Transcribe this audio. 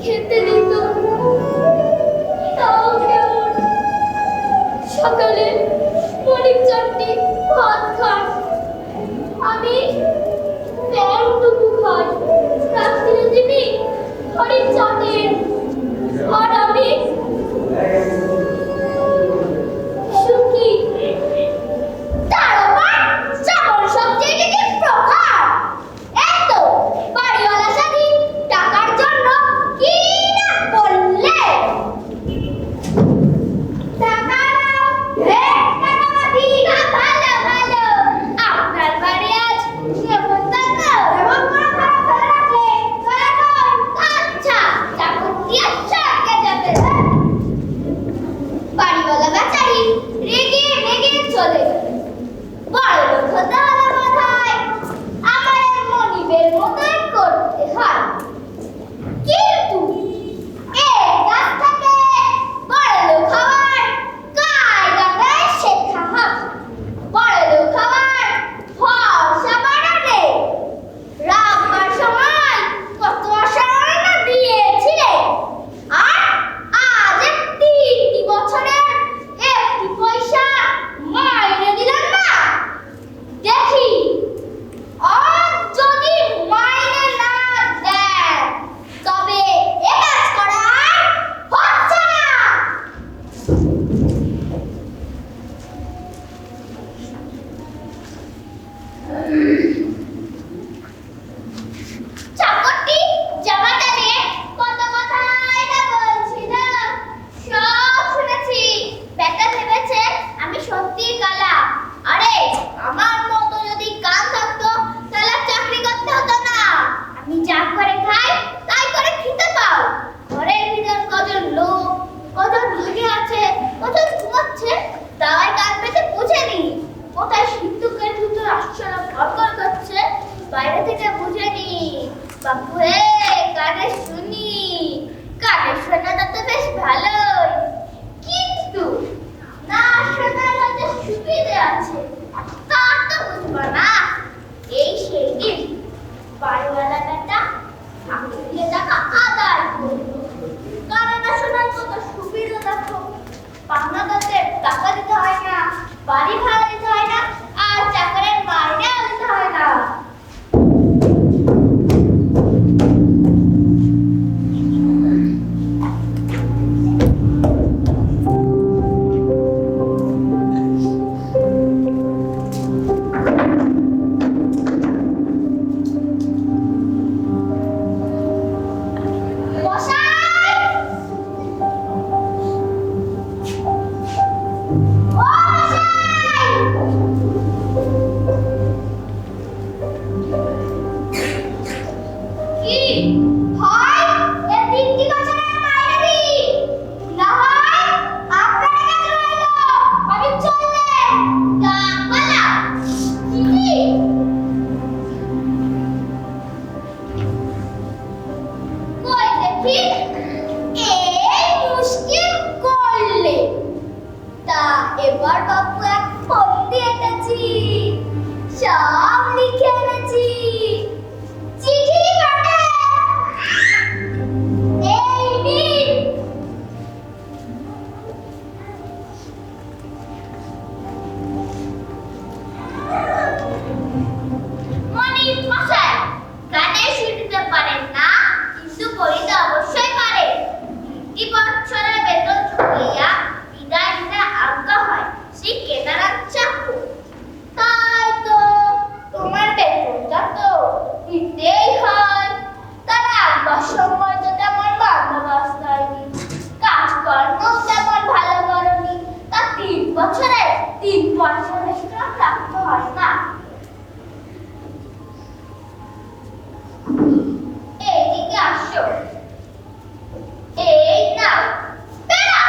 খেতে দিত, তাও কেমন। সকালে মরিচ চাটনি ভাত খান, আমি একটুকু খাই। রাত্রিরে তিনি হরিণ চাটেন, আর আমি সুখী। তার আবার শ্রাবণ সবচেয়ে কি প্রখর! এত বাড়িওয়ালা সাথী টাকার জন্য কি না বললে! টাকা নাও, টাকা মাটি, ভালো ভালো। আপনার বাড়ি আজ নেমন্তন্ন, এমন করে খারাপ ফেলে রাখলে চলে নয়। আচ্ছা, চাকর দিয়ে সরকে যাবে। বাড়িওয়ালা বেচারি রেগে রেগে চলে গেল। বড় লোক হতে হলে বোধহয় আমার মনিবের মতোই করতে হয়। কিন্তু এই গাছ থেকে বড় লোক হওয়ার কায়দাটা শেখা হবে। বড় লোক হওয়ার ভরসা বাড়ালে রাখবার সময় কত আশা দিয়েছিলে, আর আজ 3 বছরের 1 পয়সা মাইনে দিলেন না। দেখি আজ যদি মাইনে না দেন তবে এ কাজ করা আর হচ্ছে না। চাকরটি জামাটা নিয়ে কত কথাই না বলছিল, সব শুনেছি। বেটা ভেবেছে আমি সত্যিই কালা। আরে আমার মতো যদি কান থাকতো তাহলে আর চাকরি করতে হতো না। আমি যা করে খাই তাই করে খেতে পাও। ঘরের ভিতর কজন লোক, কজন ভাগে আছে, কজন ঘুমাচ্ছে, তাই কান পেতে বুঝেনি। কোথায় সিদ্ধুকের ভিতর আশ্চর্য ঘরঘর করছে, বাইরে থেকে বুঝেনি। বাপু হে, কানে শুনি, কানে শোনাটা তো বেশ ভালোই, কিন্তু না শোনার হয়তো সুবিধে আছে, তা তো বুঝবো না। এই সেই দিন বাড়িওয়ালা বেটা আমাকে দিয়ে টাকা আদায় করলো। কানে না শোনার কত সুবিধা দেখো। পাওনা গাছের টাকা দিতে হয় না, বাড়ি ভাড়া দিতে হয় না, আর চাকরের মাইনেও দিতে হয় না। এবার বাপু এক ফন্দি এনেছি, সব লিখে এনেছি। চিঠি কাটে, এই নিন। মনিব মশাই, গানে শুনতে পারেন না, কিন্তু বইতে অবশ্যই পারেন। 3 বছরের বেতন চুকিয়া বিদায় নিতে আজ্ঞা হয়, সে কেনার চাকু। তাই তো তোমার বেতনটা তো দিতেই হয়। তার আজ্ঞার সময় তো তেমন বন্দোবস্ত হয়নি, কাজকর্ম তেমন ভালো করনি, তা 3 বছরে 3 পয়সা বেশি প্রাপ্ত হয় না। এইদিকে আসো, এই নাও পেরা।